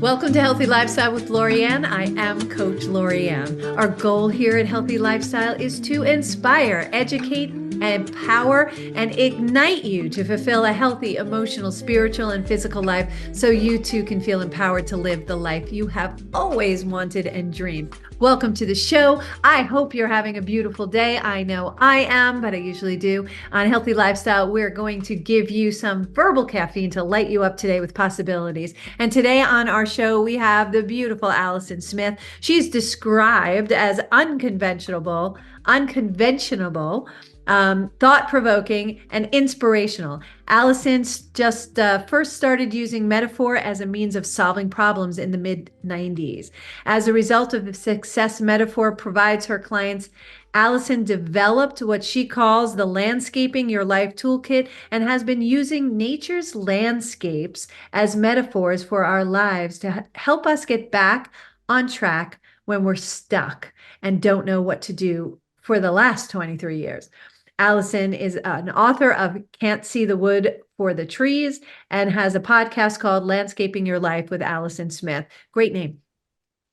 Welcome to Healthy Lifestyle with Lorianne. I am Coach Lorianne. Our goal here at Healthy Lifestyle is to inspire, educate, empower, and ignite you to fulfill a healthy, emotional, spiritual, and physical life so you too can feel empowered to live the life you have always wanted and dreamed. Welcome to the show. I hope you're having a beautiful day. I know I am, but I usually do. On Healthy Lifestyle, we're going to give you some verbal caffeine to light you up today with possibilities. And today on our show, we have the beautiful Alison Smith. She's described as unconventional, thought-provoking, and inspirational. Alison just first started using metaphor as a means of solving problems in the mid-90s. As a result of the success metaphor provides her clients, Alison developed what she calls the Landscaping Your Life Toolkit and has been using nature's landscapes as metaphors for our lives to help us get back on track when we're stuck and don't know what to do for the last 23 years. Alison is an author of Can't See the Wood for the Trees and has a podcast called Landscaping Your Life with Alison Smith. Great name.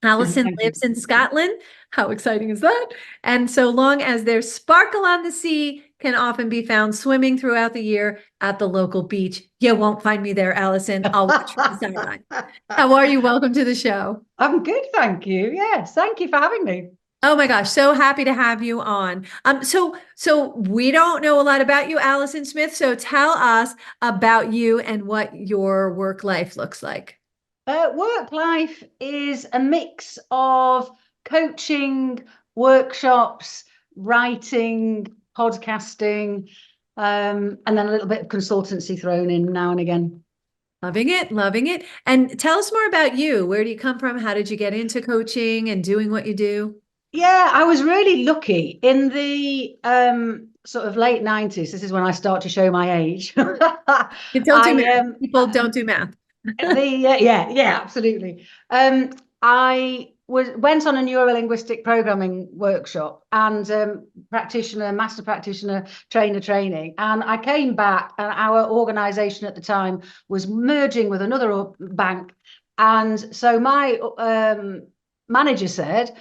Alison lives in Scotland. How exciting is that? And so long as there's sparkle on the sea, can often be found swimming throughout the year at the local beach. You won't find me there, Alison. I'll watch from the sideline. How are you? Welcome to the show. I'm good, thank you. Yes, thank you for having me. Oh my gosh, so happy to have you on. So we don't know a lot about you, Alison Smith. So tell us about you and what your work life looks like. Work life is a mix of coaching, workshops, writing, podcasting, and then a little bit of consultancy thrown in now and again. Loving it, loving it. And tell us more about you. Where do you come from? How did you get into coaching and doing what you do? Yeah, I was really lucky in the sort of late 90s. This is when I start to show my age. You don't do math. People don't do math. Yeah, absolutely. I went on a neuro-linguistic programming workshop and master practitioner, trainer training, and I came back, and our organisation at the time was merging with another bank, and so my manager said,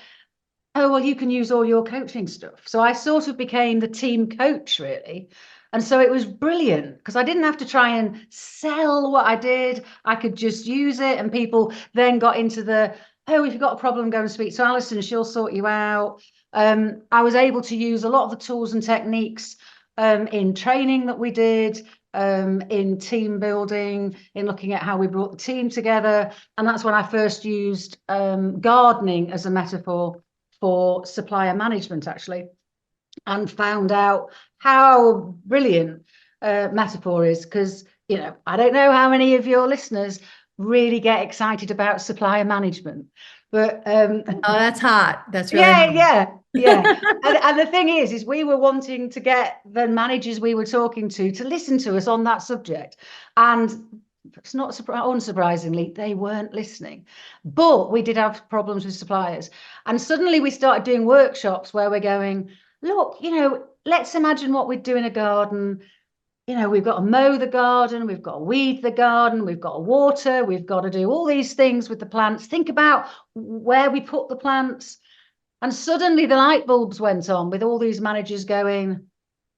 "Oh, well, you can use all your coaching stuff." So I sort of became the team coach, really. And so it was brilliant because I didn't have to try and sell what I did. I could just use it. And people then got into oh, if you've got a problem, go and speak to Alison, she'll sort you out. I was able to use a lot of the tools and techniques in training that we did, in team building, in looking at how we brought the team together. And that's when I first used gardening as a metaphor for supplier management, actually, and found out how brilliant metaphor is, because I don't know how many of your listeners really get excited about supplier management, but oh, that's hot. That's really yeah. And the thing is we were wanting to get the managers we were talking to listen to us on that subject, and it's not unsurprisingly, they weren't listening. But we did have problems with suppliers. And suddenly we started doing workshops where we're going, look, let's imagine what we'd do in a garden. We've got to mow the garden, we've got to weed the garden, we've got to water, we've got to do all these things with the plants. Think about where we put the plants. And suddenly the light bulbs went on with all these managers going,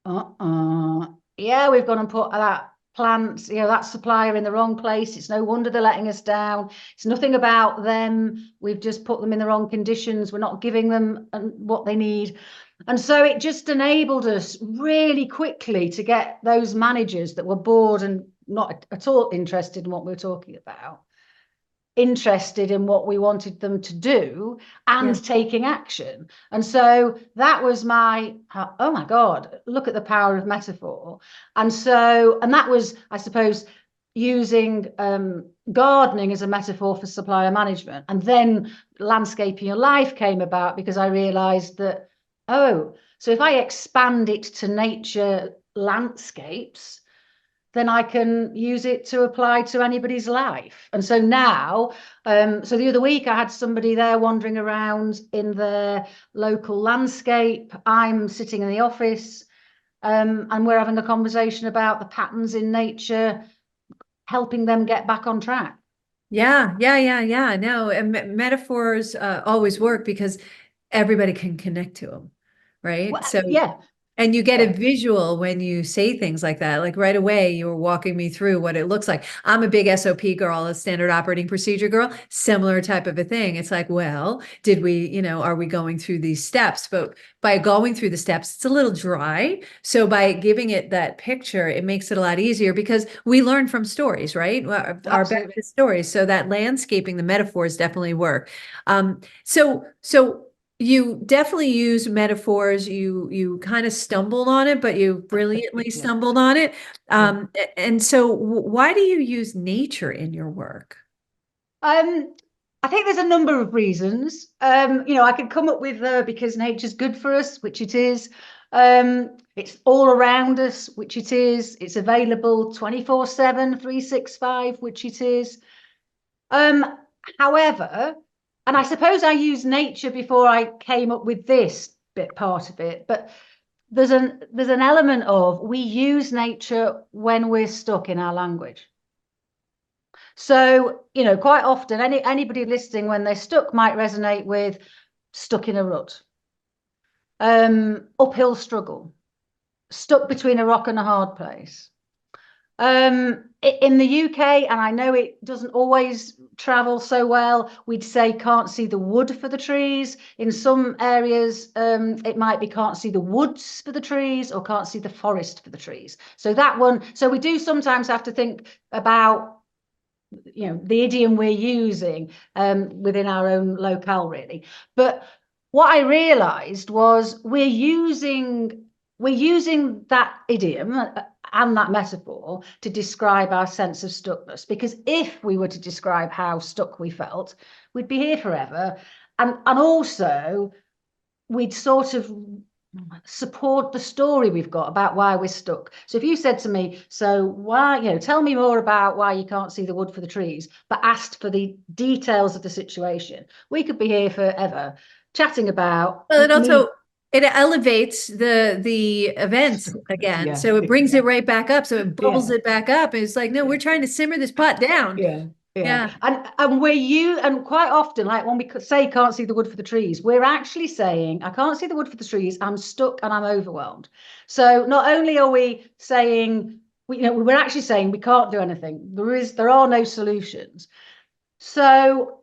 yeah, we've gone and put that plants, that supplier in the wrong place. It's no wonder they're letting us down. It's nothing about them. We've just put them in the wrong conditions. We're not giving them what they need. And so it just enabled us really quickly to get those managers that were bored and not at all interested in what we were talking about, interested in what we wanted them to do and taking action. And so that was oh my God, look at the power of metaphor. And that was, I suppose, using gardening as a metaphor for supplier management. And then Landscaping Your Life came about because I realized that, so if I expand it to nature landscapes, then I can use it to apply to anybody's life. And so now, so the other week I had somebody there wandering around in their local landscape. I'm sitting in the office, and we're having a conversation about the patterns in nature, helping them get back on track. Yeah. No, and metaphors always work because everybody can connect to them, right? Well, So, yeah, and you get a yeah, visual when you say things like that. Like right away, you were walking me through what it looks like. I'm a big SOP girl, a standard operating procedure girl, similar type of a thing. It's like, well, did we, are we going through these steps? But by going through the steps, it's a little dry. So by giving it that picture, it makes it a lot easier because we learn from stories, right? Our best absolutely. is stories. So that landscaping, the metaphors definitely work. So you definitely use metaphors. You kind of stumbled on it, but you brilliantly Yeah, stumbled on it. yeah. And so why do you use nature in your work? Um, I think there's a number of reasons. I could come up with because nature's good for us, which it is. It's all around us, which it is. It's available 24/7, 365, which it is. Um, However, and I suppose I used nature before I came up with this bit part of it, but there's an element of we use nature when we're stuck in our language. So, quite often anybody listening when they're stuck might resonate with stuck in a rut, uphill struggle, stuck between a rock and a hard place. In the UK, and I know it doesn't always travel so well, we'd say can't see the wood for the trees. In some areas, it might be can't see the woods for the trees or can't see the forest for the trees. So that one, so we do sometimes have to think about the idiom we're using within our own locale, really. But what I realized was we're using that idiom and that metaphor to describe our sense of stuckness, because if we were to describe how stuck we felt, we'd be here forever. And also we'd sort of support the story we've got about why we're stuck. So if you said to me, so why, tell me more about why you can't see the wood for the trees, but asked for the details of the situation, we could be here forever chatting about Well, it me. also it elevates the event Stuckness. again. Yeah, So it brings yeah, it right back up. So it bubbles yeah, it back up. It's like, no, yeah. we're trying to simmer this pot down. Yeah, yeah. Yeah. And and quite often, like when we say can't see the wood for the trees, we're actually saying, I can't see the wood for the trees, I'm stuck and I'm overwhelmed. So not only are we saying, we're actually saying we can't do anything. There are no solutions. So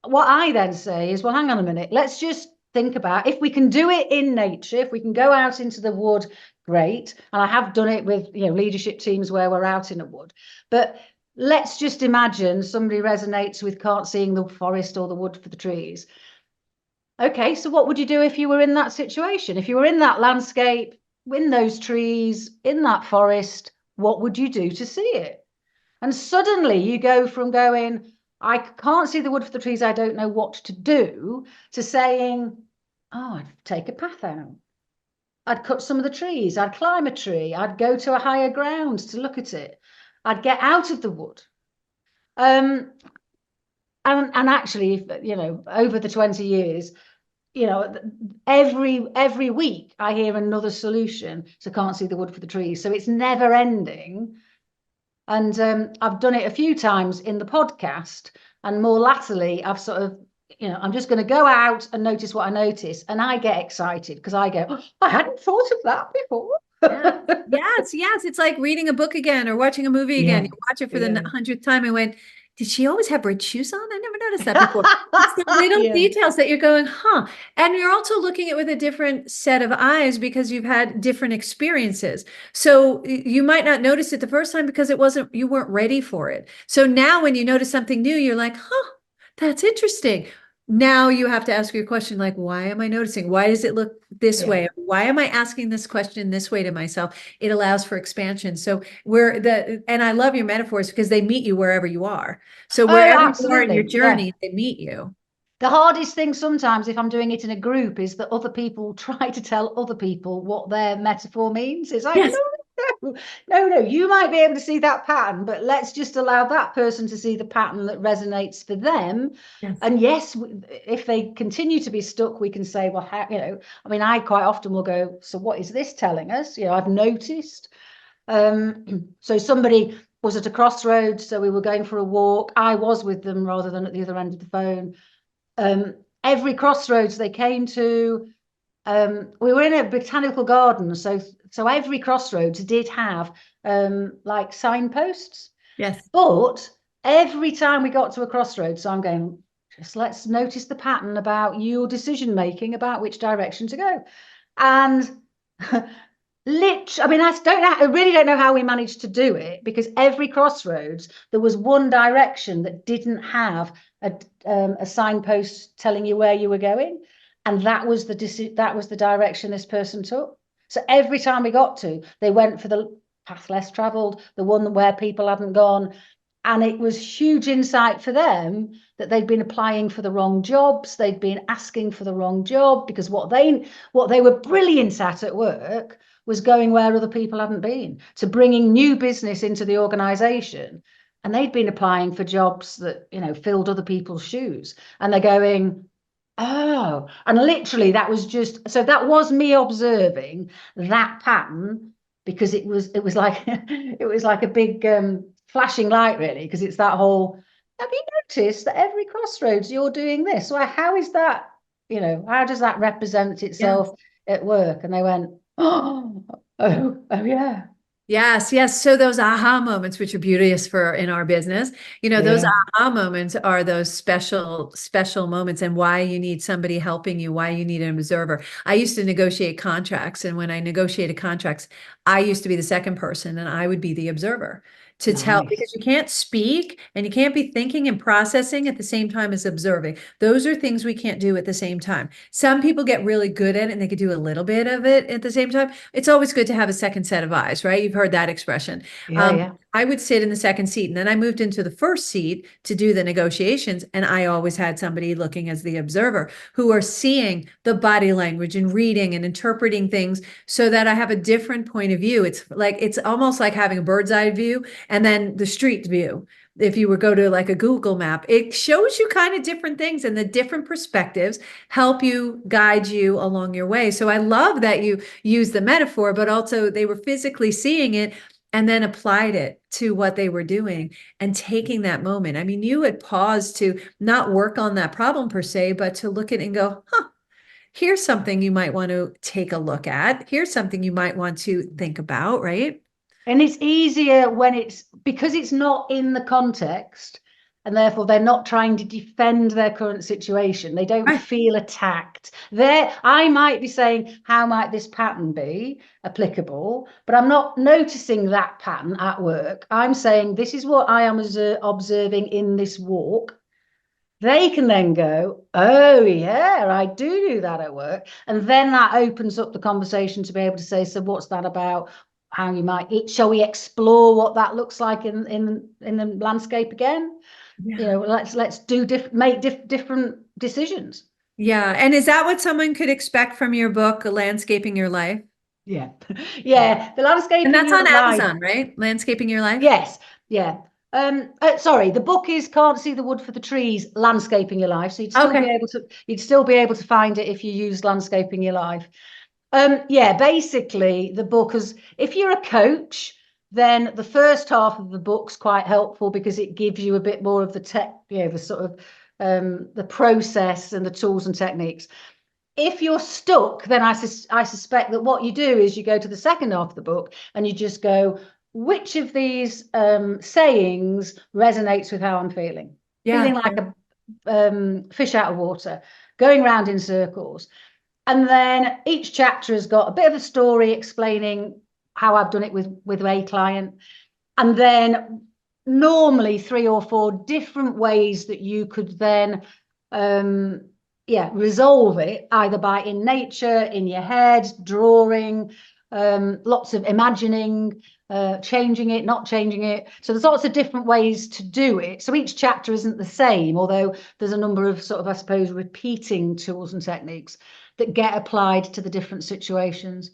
what I then say is, well, hang on a minute, let's just think about if we can do it in nature, if we can go out into the wood, great. And I have done it with leadership teams where we're out in a wood. But let's just imagine somebody resonates with can't seeing the forest or the wood for the trees. Okay, so what would you do if you were in that situation? If you were in that landscape, in those trees, in that forest, what would you do to see it? And suddenly you go from going, I can't see the wood for the trees, I don't know what to do, to saying, oh, I'd take a path out. I'd cut some of the trees, I'd climb a tree, I'd go to a higher ground to look at it. I'd get out of the wood. Um, and actually, over the 20 years, every week I hear another solution. So can't see the wood for the trees. So it's never ending. And I've done it a few times in the podcast, and more latterly, I've sort of, I'm just going to go out and notice what I notice, and I get excited because I go, oh, I hadn't thought of that before. Yeah. Yes. It's like reading a book again or watching a movie again. Yeah, You watch it for the yeah, 100th time and went, did she always have red shoes on? I never noticed that before. It's the little yeah, details that you're going, huh? And you're also looking at it with a different set of eyes because you've had different experiences. So you might not notice it the first time because you weren't ready for it. So now when you notice something new, you're like, huh, that's interesting. Now you have to ask your question like, why am I noticing? Why does it look this yeah. way? Why am I asking this question this way to myself? It allows for expansion. So and I love your metaphors because they meet you wherever you are. So Oh, wherever you are in your absolutely. Yeah. journey, they meet you. The hardest thing sometimes, if I'm doing it in a group, is that other people try to tell other people what their metaphor means. It's like, Yes. no, you might be able to see that pattern, but let's just allow that person to see the pattern that resonates for them. Yes. And yes, if they continue to be stuck, we can say, well, I mean, I quite often will go, so what is this telling us? I've noticed. So somebody was at a crossroads, so we were going for a walk. I was with them rather than at the other end of the phone. Every crossroads they came to, we were in a botanical garden, so every crossroads did have like signposts. Yes. But every time we got to a crossroads, so I'm going, just let's notice the pattern about your decision making about which direction to go. And I mean, I really don't know how we managed to do it, because every crossroads there was one direction that didn't have a signpost telling you where you were going, and that was the direction this person took. So every time we got to, they went for the path less traveled, the one where people hadn't gone. And it was huge insight for them that they'd been applying for the wrong jobs. They'd been asking for the wrong job, because what they were brilliant at work was going where other people hadn't been, to bringing new business into the organization. And they'd been applying for jobs that, filled other people's shoes. And they're going, oh, and literally that was me observing that pattern, because it was like it was like a big flashing light, really, because it's that whole, have you noticed that every crossroads you're doing this? Well, how is that, how does that represent itself at work? And they went, oh yeah. Yes, yes. So those aha moments, which are beauteous for in our business, those aha moments are those special moments, and why you need somebody helping you, why you need an observer. I used to negotiate contracts, and when I negotiated contracts, I used to be the second person, and I would be the observer to tell, because you can't speak and you can't be thinking and processing at the same time as observing. Those are things we can't do at the same time. Some people get really good at it and they could do a little bit of it at the same time. It's always good to have a second set of eyes, right? You've heard that expression. Yeah. I would sit in the second seat, and then I moved into the first seat to do the negotiations. And I always had somebody looking as the observer, who are seeing the body language and reading and interpreting things, so that I have a different point of view. It's almost like having a bird's eye view and then the street view. If you were go to like a Google map, it shows you kind of different things, and the different perspectives help you guide you along your way. So I love that you use the metaphor, but also they were physically seeing it and then applied it to what they were doing and taking that moment. I mean, you had paused to not work on that problem per se, but to look at it and go, here's something you might want to take a look at. Here's something you might want to think about, right? And it's easier because it's not in the context, and therefore they're not trying to defend their current situation. They don't feel attacked. I might be saying, how might this pattern be applicable? But I'm not noticing that pattern at work. I'm saying, this is what I am observing in this walk. They can then go, oh yeah, I do that at work. And then that opens up the conversation to be able to say, so what's that about? How you might, shall we explore what that looks like in the landscape again? Let's make different decisions. Yeah. And is that what someone could expect from your book, Landscaping Your Life? Yeah. The landscaping. And that's on life. Amazon, right? Landscaping Your Life? Yes. Yeah. Sorry, the book is Can't See the Wood for the Trees, Landscaping Your Life. So you'd still be able to find it if you use Landscaping Your Life. Basically the book is, if you're a coach, then the first half of the book's quite helpful, because it gives you a bit more of the tech, the sort of the process and the tools and techniques. If you're stuck, then I suspect that what you do is you go to the second half of the book and you just go, which of these sayings resonates with how I'm feeling? Feeling like a fish out of water, going round in circles. And then each chapter has got a bit of a story explaining how I've done it with a client. And then normally 3 or 4 different ways that you could then resolve it, either by in nature, in your head, drawing, lots of imagining, changing it, not changing it. So there's lots of different ways to do it. So each chapter isn't the same, although there's a number of sort of, I suppose, repeating tools and techniques that get applied to the different situations.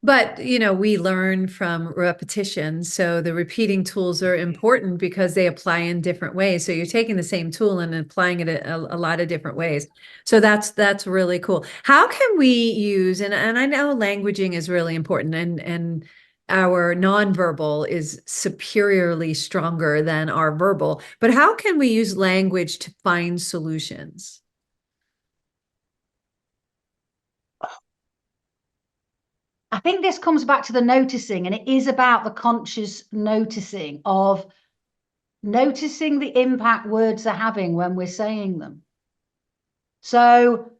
But, we learn from repetition. So the repeating tools are important because they apply in different ways. So you're taking the same tool and applying it a lot of different ways. So that's really cool. How can we use, and I know languaging is really important, and our nonverbal is superiorly stronger than our verbal. But how can we use language to find solutions? I think this comes back to the noticing, and it is about the conscious noticing of noticing the impact words are having when we're saying them. So,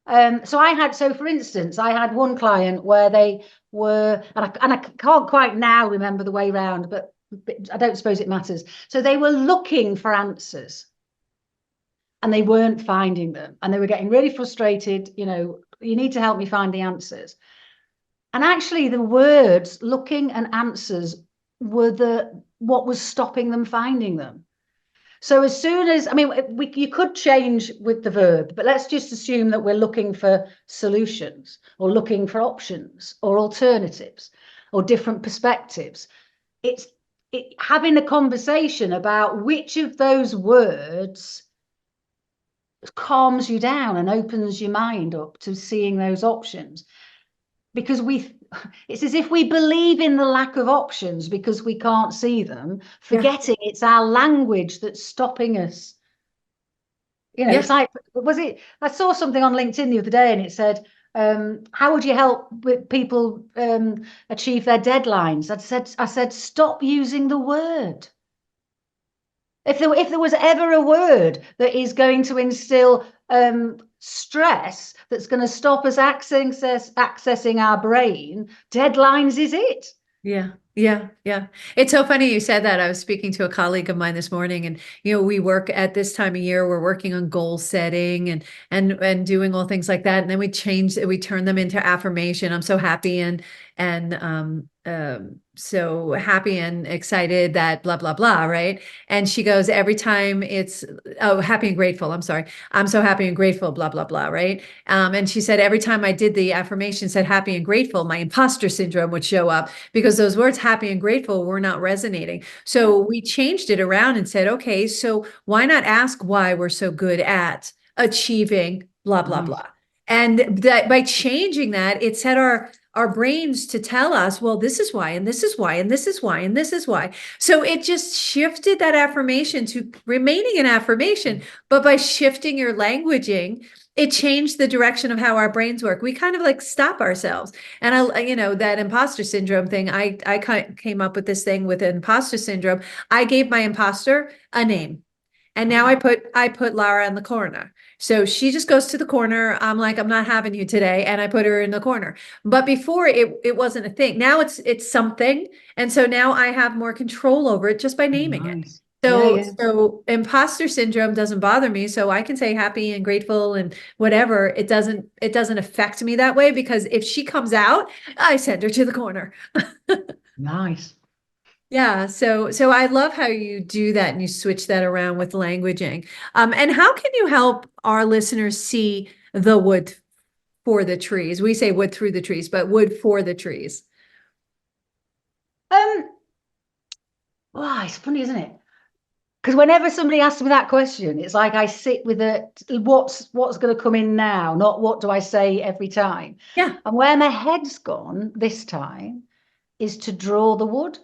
for instance, I had one client where they were, and I can't quite now remember the way round, but I don't suppose it matters. So they were looking for answers and they weren't finding them, and they were getting really frustrated. You need to help me find the answers. And actually, the words looking and answers were what was stopping them finding them. So as soon as, you could change with the verb, but let's just assume that we're looking for solutions or looking for options or alternatives or different perspectives. It's having a conversation about which of those words calms you down and opens your mind up to seeing those options. Because it's as if we believe in the lack of options because we can't see them, forgetting it's our language that's stopping us. It's like, I saw something on LinkedIn the other day and it said, how would you help with people achieve their deadlines? I said, stop using the word. If there was ever a word that is going to instill stress, that's going to stop us accessing our brain, deadlines is it. Yeah. It's so funny you said that. I was speaking to a colleague of mine this morning, and we work at this time of year. We're working on goal setting and doing all things like that. And then we turn them into affirmation. I'm so happy and so happy and excited that blah blah blah, right? And she goes, every time it's happy and grateful. I'm sorry, I'm so happy and grateful, blah blah blah, right? And she said every time I did the affirmation, said happy and grateful, my imposter syndrome would show up because those words happy and grateful were not resonating. So we changed it around and said, okay, so why not ask why we're so good at achieving blah blah blah? And that by changing that, it set our brains to tell us, well, this is why, and this is why, and this is why, and this is why. So it just shifted that affirmation to remaining an affirmation, but by shifting your languaging, it changed the direction of how our brains work. We kind of like stop ourselves. And that imposter syndrome thing, I came up with this thing with imposter syndrome. I gave my imposter a name. And now I put Lara in the corner. So she just goes to the corner. I'm like, I'm not having you today. And I put her in the corner. But before it wasn't a thing. Now it's something. And so now I have more control over it just by naming it. So imposter syndrome doesn't bother me. So I can say happy and grateful and whatever. It doesn't affect me that way, because if she comes out, I send her to the corner. Nice. Yeah, so I love how you do that and you switch that around with languaging. And how can you help our listeners see the wood for the trees? We say wood through the trees, but wood for the trees. It's funny, isn't it? Because whenever somebody asks me that question, it's like I sit with what's going to come in now, not what do I say every time. Yeah. And where my head's gone this time is to draw the wood.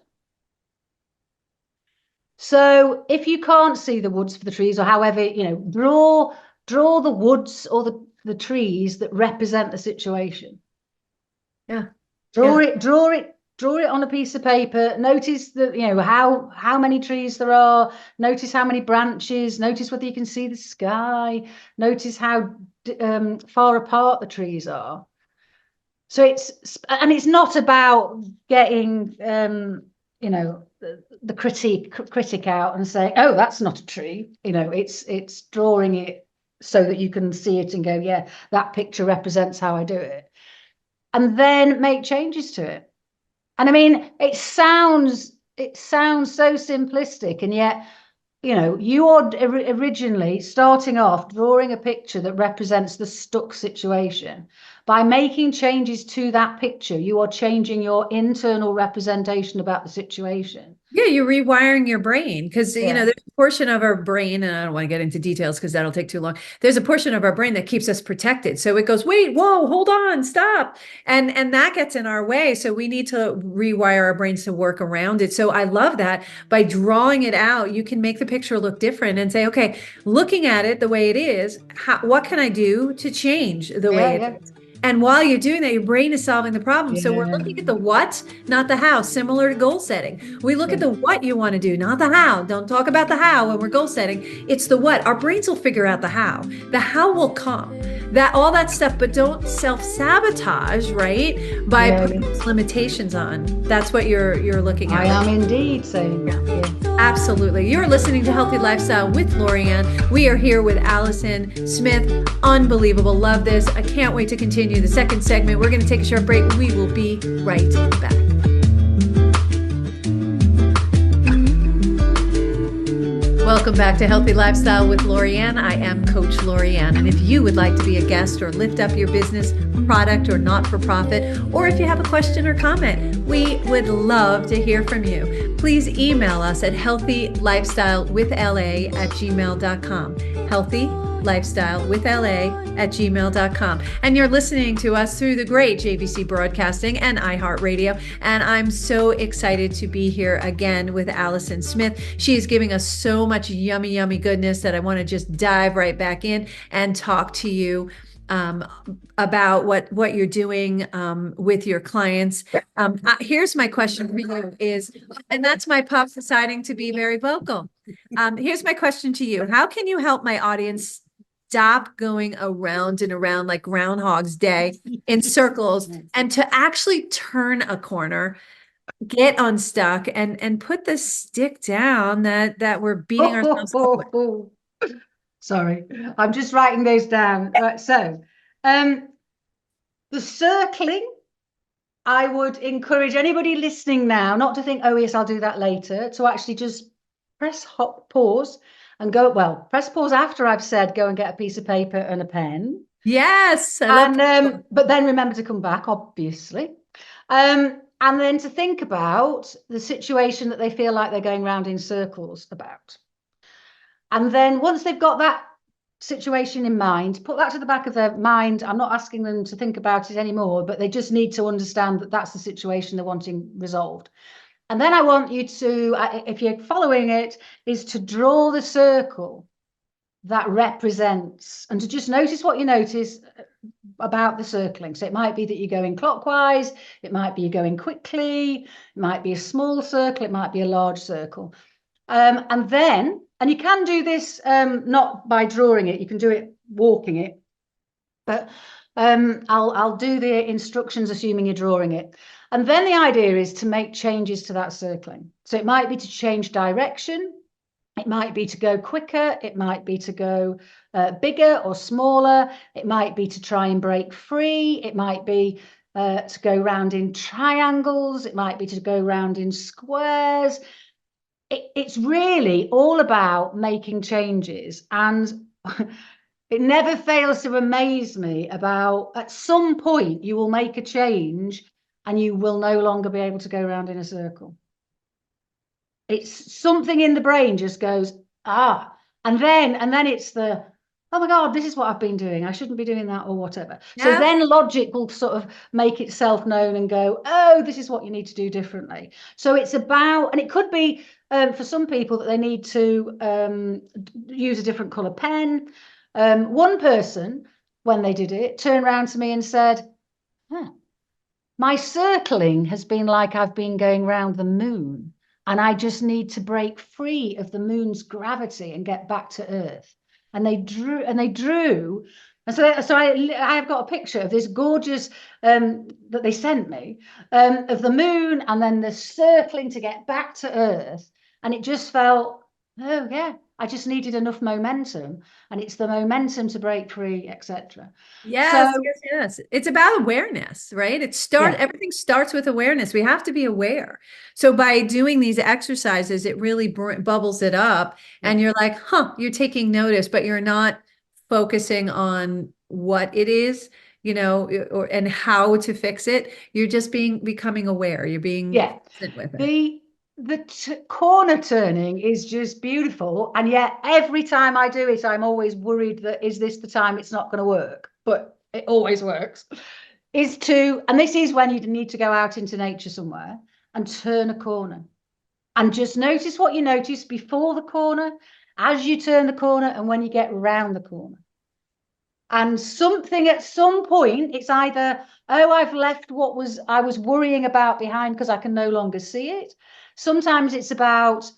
So if you can't see the woods for the trees, or however, draw the woods or the trees that represent the situation. Yeah. Draw it on a piece of paper. Notice that, how many trees there are. Notice how many branches. Notice whether you can see the sky. Notice how far apart the trees are. So it's not about getting, the critic out and saying, oh, that's not a tree. It's drawing it so that you can see it and go, yeah, that picture represents how I do it. And then make changes to it. And it sounds so simplistic, and yet, you are originally starting off drawing a picture that represents the stuck situation. By making changes to that picture, you are changing your internal representation about the situation. Yeah, you're rewiring your brain because, Yeah. there's a portion of our brain, and I don't want to get into details because that'll take too long. There's a portion of our brain that keeps us protected. So it goes, wait, whoa, hold on, stop. And that gets in our way. So we need to rewire our brains to work around it. So I love that by drawing it out, you can make the picture look different and say, okay, looking at it the way it is, what can I do to change the Yeah, way it yeah. is? And while you're doing that, your brain is solving the problem. So we're looking at Yeah. the what, not the how, similar to goal setting. We look at Yeah. the what you want to do, not the how. Don't talk about the how when we're goal setting. It's the what. Our brains will figure out the how. The how will come. That all that stuff, but don't self-sabotage, right? By Yeah, putting yeah. these limitations on. That's what you're looking I at right am now. indeed saying that. Yeah. Absolutely. You're listening to Healthy Lifestyle with Lorianne. We are here with Alison Smith. Unbelievable. Love this. I can't wait to continue the second segment. We're going to take a short break. We will be right back. Welcome back to Healthy Lifestyle with Lorianne. I am Coach Lorianne. And if you would like to be a guest or lift up your business, product, or not-for-profit, or if you have a question or comment, we would love to hear from you. Please email us at healthylifestylewithla@gmail.com. healthylifestylewithla@gmail.com. And you're listening to us through the great JVC Broadcasting and iHeartRadio. And I'm so excited to be here again with Alison Smith. She is giving us so much yummy, yummy goodness that I want to just dive right back in and talk to you about what you're doing with your clients. Here's my question for you and that's my pup deciding to be very vocal. Here's my question to you. How can you help my audience stop going around and around like Groundhog's Day in circles and to actually turn a corner, get unstuck and put the stick down that we're beating ourselves up with? Sorry, I'm just writing those down. Right, so um, the circling, I would encourage anybody listening now not to think, oh, yes, I'll do that later, to actually just pause and go, well, press pause after I've said, go and get a piece of paper and a pen. Yes, I love. And but then remember to come back, obviously. And then to think about the situation that they feel like they're going round in circles about. And then once they've got that situation in mind, put that to the back of their mind. I'm not asking them to think about it anymore, but they just need to understand that that's the situation they're wanting resolved. And then I want you to, if you're following it, is to draw the circle that represents, and to just notice what you notice about the circling. So it might be that you're going clockwise, it might be you're going quickly, it might be a small circle, it might be a large circle. And you can do this not by drawing it, you can do it walking it. But I'll do the instructions assuming you're drawing it. And then the idea is to make changes to that circling. So it might be to change direction. It might be to go quicker. It might be to go bigger or smaller. It might be to try and break free. It might be to go round in triangles. It might be to go round in squares. It's really all about making changes. And it never fails to amaze me about at some point you will make a change and you will no longer be able to go around in a circle. It's something in the brain just goes, and then it's the, oh my God, this is what I've been doing. I shouldn't be doing that or whatever. So Yeah. then logic will sort of make itself known and go, oh, this is what you need to do differently. So it's about, and it could be for some people that they need to use a different color pen. One person, when they did it, turned around to me and said, my circling has been like I've been going round the moon. And I just need to break free of the moon's gravity and get back to Earth. And they drew. And so I have got a picture of this gorgeous that they sent me of the moon and then the circling to get back to Earth. And it just felt, oh yeah, I just needed enough momentum. And it's the momentum to break free, etc. Yes, So yes, yes. It's about awareness, right? yeah, Everything starts with awareness. We have to be aware. So by doing these exercises, it really bubbles it up yeah, and you're like, you're taking notice, but you're not focusing on what it is, and how to fix it. You're just becoming aware. You're being yeah. present with it. The the corner turning is just beautiful, and yet every time I do it, I'm always worried that is this the time it's not going to work, but it always works. Is to, and this is when you need to go out into nature somewhere and turn a corner, and just notice what you notice before the corner, as you turn the corner, and when you get round the corner. And something at some point, it's either, oh, I've left what was I was worrying about behind because I can no longer see it. Sometimes it's about,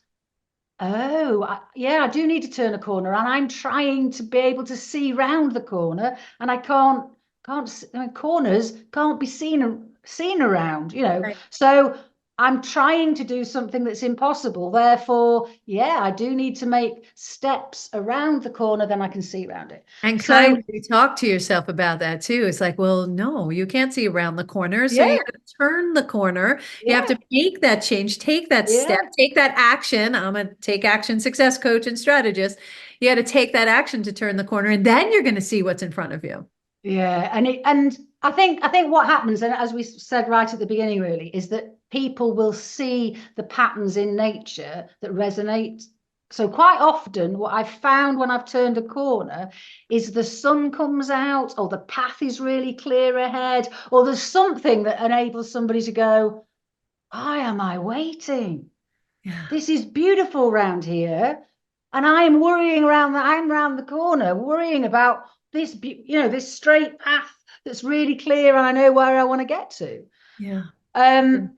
oh, yeah, I do need to turn a corner, and I'm trying to be able to see round the corner, and I can't. I mean, corners can't be seen around, Right. So I'm trying to do something that's impossible. Therefore, yeah, I do need to make steps around the corner, then I can see around it. And So kindly talk to yourself about that too. It's like, well, no, you can't see around the corner. So you yeah, got to turn the corner. You have yeah, to make that change, take that step, yeah. take that action. I'm a take action success coach and strategist. You got to take that action to turn the corner, and then you're going to see what's in front of you. Yeah, and I think what happens, and as we said right at the beginning, really, is that people will see the patterns in nature that resonate. So quite often, what I've found when I've turned a corner is the sun comes out, or the path is really clear ahead, or there's something that enables somebody to go, why am I waiting? Yeah. This is beautiful round here, and I'm worrying around that. I'm round the corner worrying about this, this straight path that's really clear, and I know where I want to get to. Yeah. um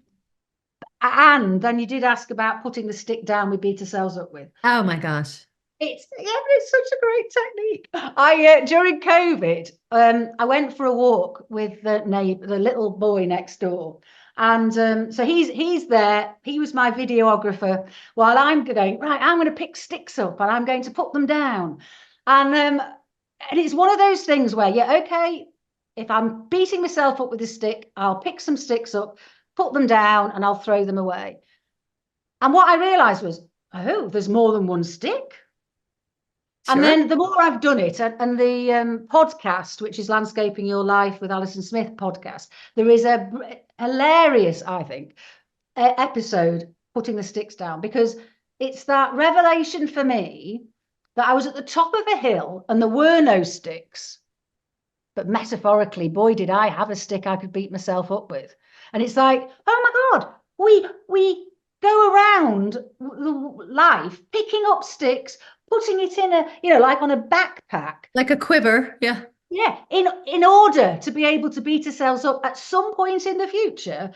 and then you did ask about putting the stick down with beta cells up with. Oh my gosh. It's such a great technique. During COVID, I went for a walk with the little boy next door, and so he's there. He was my videographer while I'm going, right. I'm going to pick sticks up and I'm going to put them down, and it's one of those things where, yeah, okay, if I'm beating myself up with a stick, I'll pick some sticks up, put them down, and I'll throw them away. And what I realized was, oh, there's more than one stick. And Sure. then the more I've done it, and the podcast, which is Landscaping Your Life with Alison Smith podcast, there is a hilarious, I think, episode, Putting the Sticks Down, because it's that revelation for me that I was at the top of a hill and there were no sticks. But metaphorically, boy, did I have a stick I could beat myself up with. And it's like, oh my God, we go around life picking up sticks, putting it in like on a backpack. Like a quiver. Yeah. Yeah, in order to be able to beat ourselves up at some point in the future.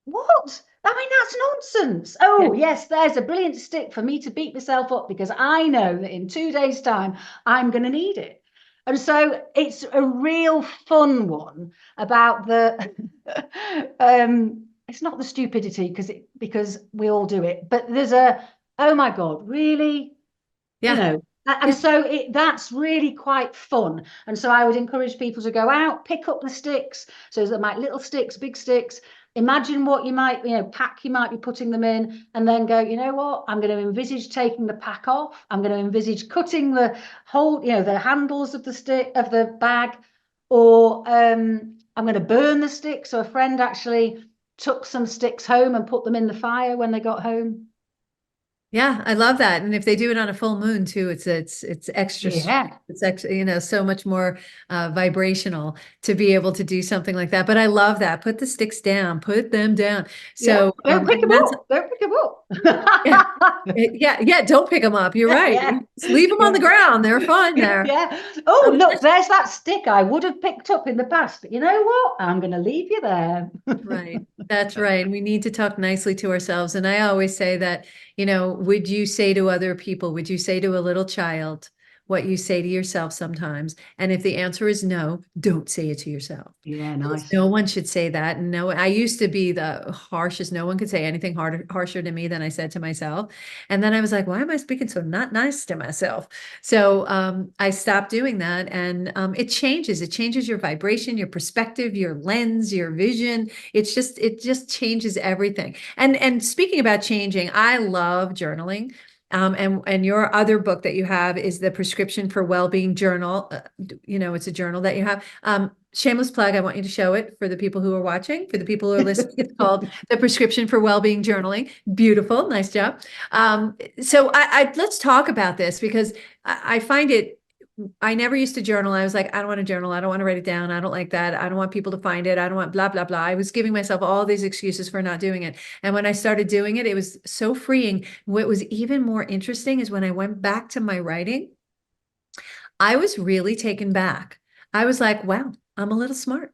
What? I mean, that's nonsense. Yeah. Oh, yes, there's a brilliant stick for me to beat myself up because I know that in 2 days' time I'm going to need it. And so it's a real fun one about the it's not the stupidity because we all do it, but there's a, oh my God, really? you Yeah. know and Yeah. so that's really quite fun. And so I would encourage people to go out, pick up the sticks. So there might little sticks, big sticks. Imagine what you might, pack you might be putting them in, and then go, you know what, I'm going to envisage taking the pack off. I'm going to envisage cutting the whole, the handles of the stick of the bag, or I'm going to burn the sticks. So a friend actually took some sticks home and put them in the fire when they got home. Yeah, I love that. And if they do it on a full moon too, it's extra, Yeah. it's extra, so much more vibrational to be able to do something like that. But I love that. Put the sticks down, put them down. Yeah, So, don't pick and them that's up. Don't pick them yeah, up. yeah. Don't pick them up. You're right. Yeah, Just leave them on yeah, the ground. They're fine there. yeah. Oh, Um, look, there's that stick I would have picked up in the past, but you know what? I'm going to leave you there. Right. That's right. We need to talk nicely to ourselves. And I always say that, would you say to other people, would you say to a little child what you say to yourself sometimes? And if the answer is no, don't say it to yourself. Yeah, Because nice. no one should say that. And no, I used to be the harshest. No one could say anything harsher to me than I said to myself. And then I was like, why am I speaking so not nice to myself? So I stopped doing that, and it changes. It changes your vibration, your perspective, your lens, your vision. It just changes everything. And speaking about changing, I love journaling. And your other book that you have is the Prescription for Wellbeing Journal. It's a journal that you have. shameless plug, I want you to show it for the people who are watching, for the people who are listening. It's called The Prescription for Wellbeing Journaling. Beautiful, nice job. So let's talk about this because I find it, I never used to journal. I was like, I don't want to journal. I don't want to write it down. I don't like that. I don't want people to find it. I don't want blah, blah, blah. I was giving myself all these excuses for not doing it. And when I started doing it, it was so freeing. What was even more interesting is when I went back to my writing, I was really taken back. I was like, wow, I'm a little smart.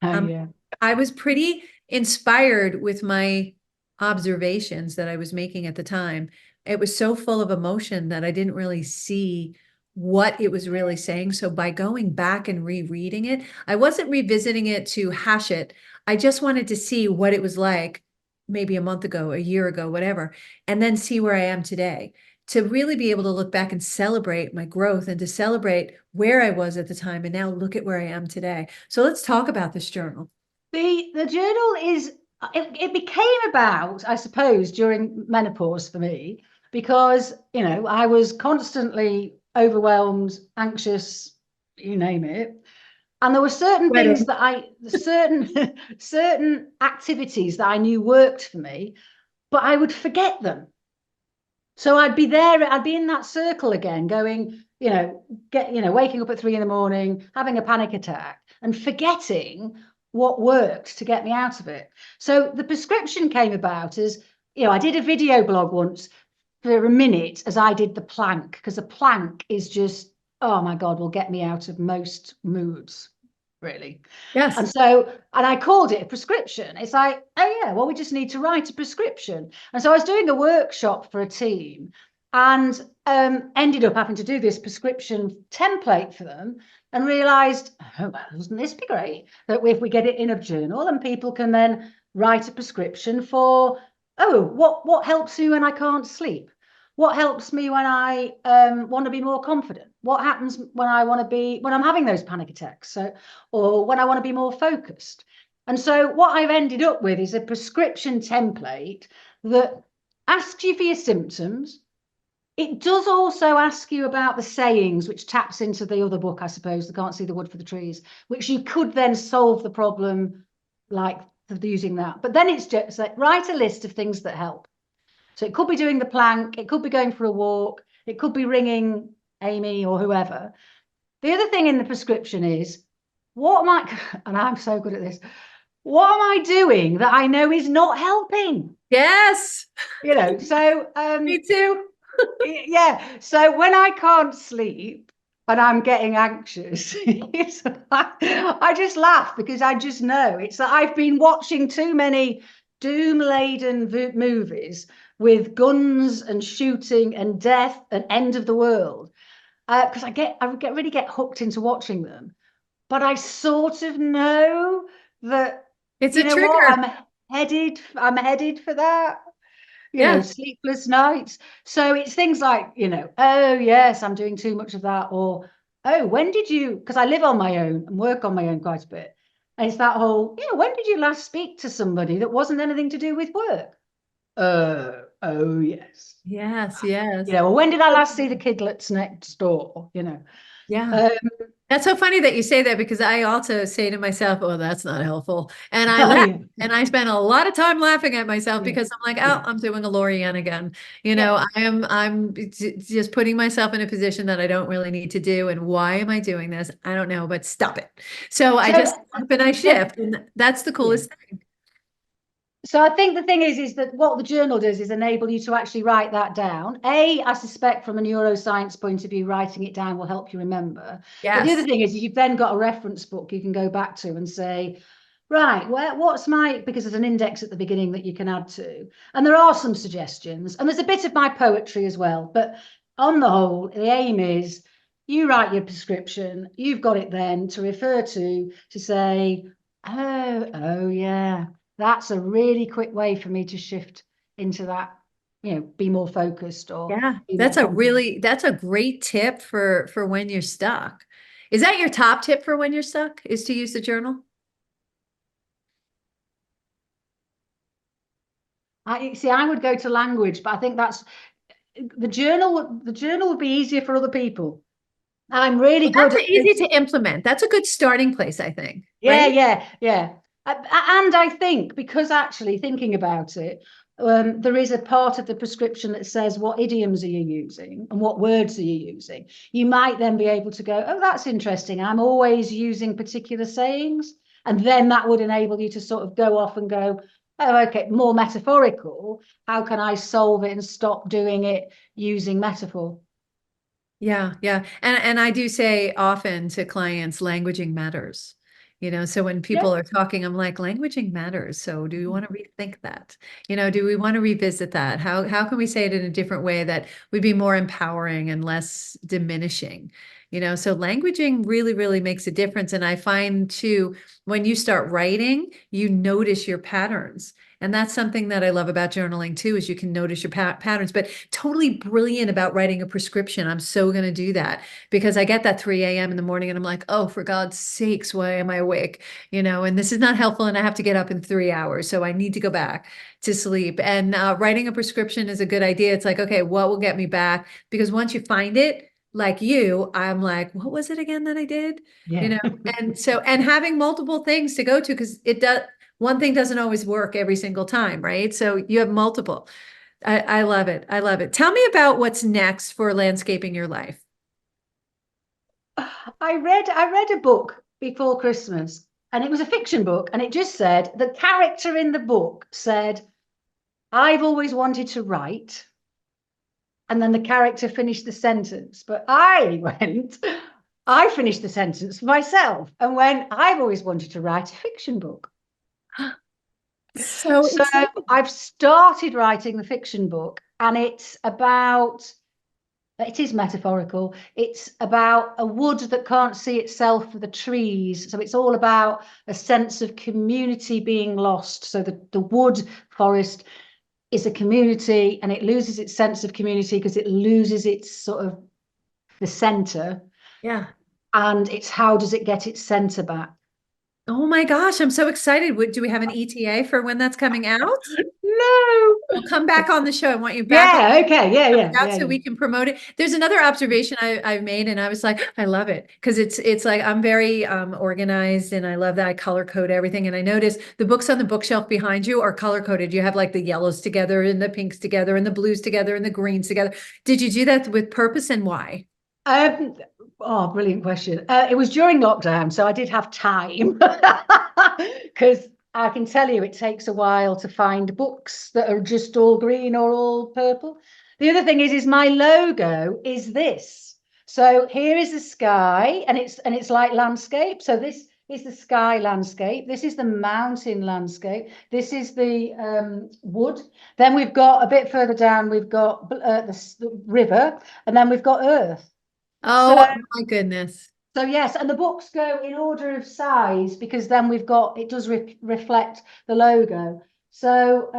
Oh yeah. I was pretty inspired with my observations that I was making at the time. It was so full of emotion that I didn't really see what it was really saying. So by going back and rereading it, I wasn't revisiting it to hash it. I just wanted to see what it was like maybe a month ago, a year ago, whatever, and then see where I am today. To really be able to look back and celebrate my growth and to celebrate where I was at the time and now look at where I am today. So let's talk about this journal. The journal is it became about, I suppose, during menopause for me, because I was constantly overwhelmed, anxious, you name it. And there were certain things Wedding. that certain activities that I knew worked for me, but I would forget them. So I'd be in that circle again, going, waking up at 3 in the morning, having a panic attack, and forgetting what worked to get me out of it. So the prescription came about as, I did a video blog once for a minute as I did the plank, because a plank is just, oh my God, will get me out of most moods, really. Yes. And I called it a prescription. It's like, oh yeah, well, we just need to write a prescription. And so I was doing a workshop for a team and ended up having to do this prescription template for them and realized, oh, well, wouldn't this be great? That if we get it in a journal and people can then write a prescription for, oh, what helps me when I can't sleep? What helps me when I want to be more confident? What happens when I'm having those panic attacks? So, or when I want to be more focused. And so what I've ended up with is a prescription template that asks you for your symptoms. It does also ask you about the sayings, which taps into the other book, I suppose, the Can't See the Wood for the Trees, which you could then solve the problem like using that. But then it's just like, write a list of things that help. So it could be doing the plank, it could be going for a walk, it could be ringing Amy or whoever. The other thing in the prescription is, what am I, and I'm so good at this, what am I doing that I know is not helping? Yes. So Me too. yeah. So when I can't sleep and I'm getting anxious, I just laugh because I just know it's that I've been watching too many doom-laden movies with guns and shooting and death and end of the world. Because really get hooked into watching them. But I sort of know that, It's you a know what, trigger. I'm headed for that, Yeah. sleepless nights. So it's things like, oh yes, I'm doing too much of that, or oh, when did you, because I live on my own and work on my own quite a bit. And it's that whole, when did you last speak to somebody that wasn't anything to do with work? Oh yes. Yes. Yes. Well, when did I last see the kidlets next door? Yeah. Um, That's so funny that you say that because I also say to myself, "Oh, that's not helpful," and I oh laugh, yeah, and I spend a lot of time laughing at myself yeah, because I'm like, "Oh, yeah, I'm doing a Lorianne again." yeah. I'm just putting myself in a position that I don't really need to do, and why am I doing this? I don't know, but stop it. So I just So, stop and I so shift, and that's the yeah. coolest thing. So I think the thing is that what the journal does is enable you to actually write that down. I suspect from a neuroscience point of view, writing it down will help you remember. But the other Yes. thing is you've then got a reference book you can go back to and say, right, because there's an index at the beginning that you can add to. And there are some suggestions. And there's a bit of my poetry as well. But on the whole, the aim is you write your prescription, you've got it then to refer to say, oh yeah, that's a really quick way for me to shift into that, be more focused or Yeah, be more confident. that's a great tip for when you're stuck. Is that your top tip for when you're stuck? Is to use the journal? I would go to language, but I think that's the journal would be easier for other people. I'm really Well, good that's at easy to implement. That's a good starting place, I think, yeah, right? yeah, yeah. And I think because actually thinking about it, there is a part of the prescription that says what idioms are you using and what words are you using. You might then be able to go, oh, that's interesting. I'm always using particular sayings. And then that would enable you to sort of go off and go, oh, okay, more metaphorical. How can I solve it and stop doing it using metaphor? Yeah, yeah. And I do say often to clients, languaging matters. So when Yeah. people are talking, I'm like, languaging matters. So do we want to rethink that? Do we want to revisit that? How can we say it in a different way that would be more empowering and less diminishing? So languaging really, really makes a difference. And I find too, when you start writing, you notice your patterns. And that's something that I love about journaling too, is you can notice your patterns, but totally brilliant about writing a prescription. I'm so going to do that because I get that 3 a.m. in the morning and I'm like, oh, for God's sakes, why am I awake? And this is not helpful and I have to get up in 3 hours. So I need to go back to sleep. And writing a prescription is a good idea. It's like, okay, what will get me back? Because once you find it, like you, I'm like, what was it again that I did? You Yeah. know, and having multiple things to go to because it does one thing doesn't always work every single time, right? So you have multiple. I love it. I love it. Tell me about what's next for landscaping your life. I read a book before Christmas, and it was a fiction book, and it just said the character in the book said, "I've always wanted to write," and then the character finished the sentence. But I went, I finished the sentence for myself and went, "I've always wanted to write a fiction book." So So exciting. I've started writing the fiction book, and it is metaphorical. It's about a wood that can't see itself for the trees. So it's all about a sense of community being lost. So the wood forest is a community and it loses its sense of community because it loses its sort of the center. Yeah. And it's how does it get its center back? Oh my gosh, I'm so excited. Do we have an ETA for when that's coming out? No. Well, come back on the show. I want you back on Yeah, okay. Yeah, comes yeah, out yeah, so yeah. we can promote it. There's another observation I've made, and I was like, I love it because it's like I'm very organized, and I love that I color code everything. And I notice the books on the bookshelf behind you are color coded. You have like the yellows together, and the pinks together, and the blues together, and the greens together. Did you do that with purpose, and why? Um, oh, brilliant question. It was during lockdown, so I did have time because I can tell you it takes a while to find books that are just all green or all purple. The other thing is my logo is this. So here is the sky, and it's like landscape. So this is the sky landscape. This is the mountain landscape. This is the wood. Then we've got a bit further down, we've got the river, and then we've got earth. So, Oh my goodness. so yes, and the books go in order of size because then we've got it does reflect the logo. So,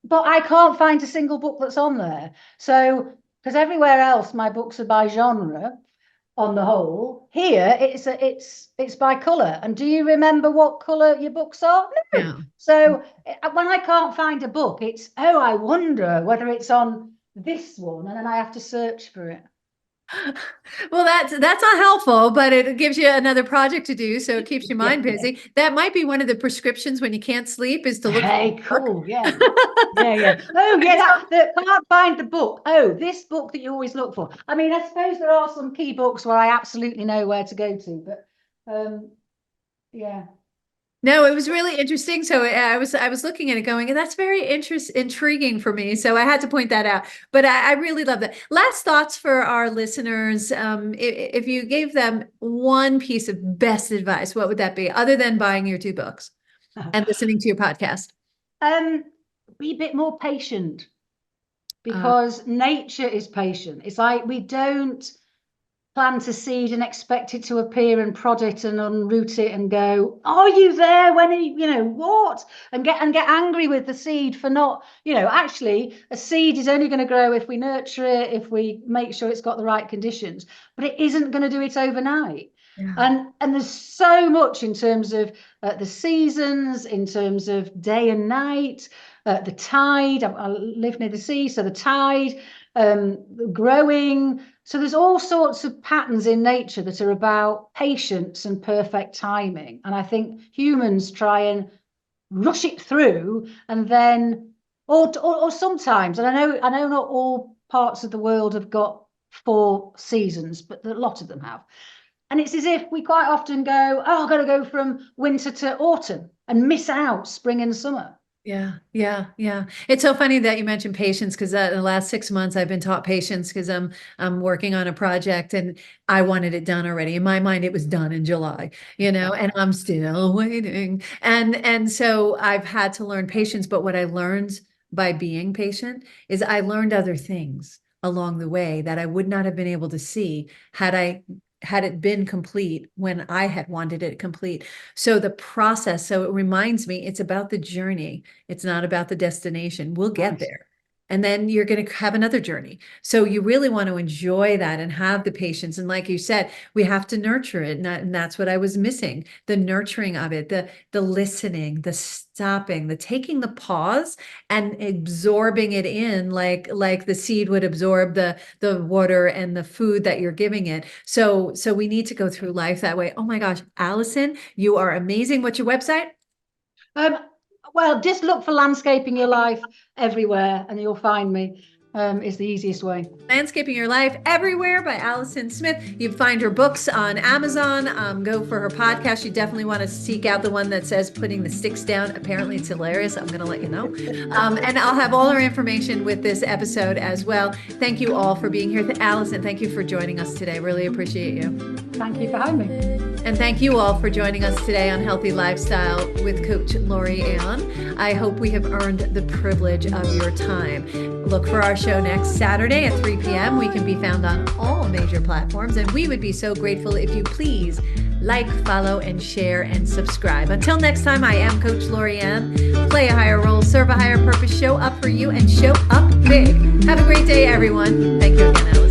but I can't find a single book that's on there. So, because everywhere else my books are by genre on the whole, here it's by color. And do you remember what color your books are? No. Yeah. So when I can't find a book, it's oh, I wonder whether it's on this one, and then I have to search for it. Well, that's not helpful, but it gives you another project to do, so it keeps your Yeah, mind yeah. busy. That might be one of the prescriptions when you can't sleep is to look for Hey, work. cool. Yeah. Yeah, yeah. Oh, yeah, that can't find the book. Oh, this book that you always look for. I mean, I suppose there are some key books where I absolutely know where to go to, but yeah. No, it was really interesting. So I was looking at it going, that's very intriguing for me. So I had to point that out. But I really love that. Last thoughts for our listeners. If you gave them one piece of best advice, what would that be, other than buying your two books and listening to your podcast? Um, be a bit more patient Uh, because nature is patient. It's like we don't plant a seed and expect it to appear and prod it and unroot it and go, are you there when what? And get angry with the seed for not, actually a seed is only going to grow if we nurture it, if we make sure it's got the right conditions, but it isn't going to do it overnight. yeah. And there's so much in terms of the seasons, in terms of day and night, the tide. I live near the sea, so the tide, the growing. So there's all sorts of patterns in nature that are about patience and perfect timing. And I think humans try and rush it through, and then, or sometimes, and I know not all parts of the world have got 4 seasons, but a lot of them have. And it's as if we quite often go, oh, I've got to go from winter to autumn and miss out spring and summer. Yeah, yeah, yeah. It's so funny that you mentioned patience because the last 6 months I've been taught patience because I'm working on a project and I wanted it done already. In my mind, it was done in July, and I'm still waiting. And so I've had to learn patience. But what I learned by being patient is I learned other things along the way that I would not have been able to see had it been complete when I had wanted it complete. So the process, so it reminds me, it's about the journey. It's not about the destination. We'll get Right. there. And then you're going to have another journey. So you really want to enjoy that and have the patience. And like you said, we have to nurture it. And that's what I was missing, the nurturing of it, the listening, the stopping, the taking the pause and absorbing it in like the seed would absorb the water and the food that you're giving it. So we need to go through life that way. Oh my gosh, Alison, you are amazing. What's your website? Um, well, just look for Landscaping Your Life everywhere and you'll find me. Is the easiest way. Landscaping Your Life Everywhere by Alison Smith. You find her books on Amazon. Go for her podcast. You definitely want to seek out the one that says Putting the Sticks Down. Apparently it's hilarious. I'm going to let you know. And I'll have all her information with this episode as well. Thank you all for being here. Alison, thank you for joining us today. Really appreciate you. Thank you for having me. And thank you all for joining us today on Healthy Lifestyle with Coach Lori Ann. I hope we have earned the privilege of your time. Look for our show next Saturday at 3 p.m. We can be found on all major platforms, and we would be so grateful if you please like, follow, and share and subscribe. Until next time, I am Coach Lori Ann. Play a higher role, serve a higher purpose, show up for you, and show up big. Have a great day, everyone. Thank you again, Alex.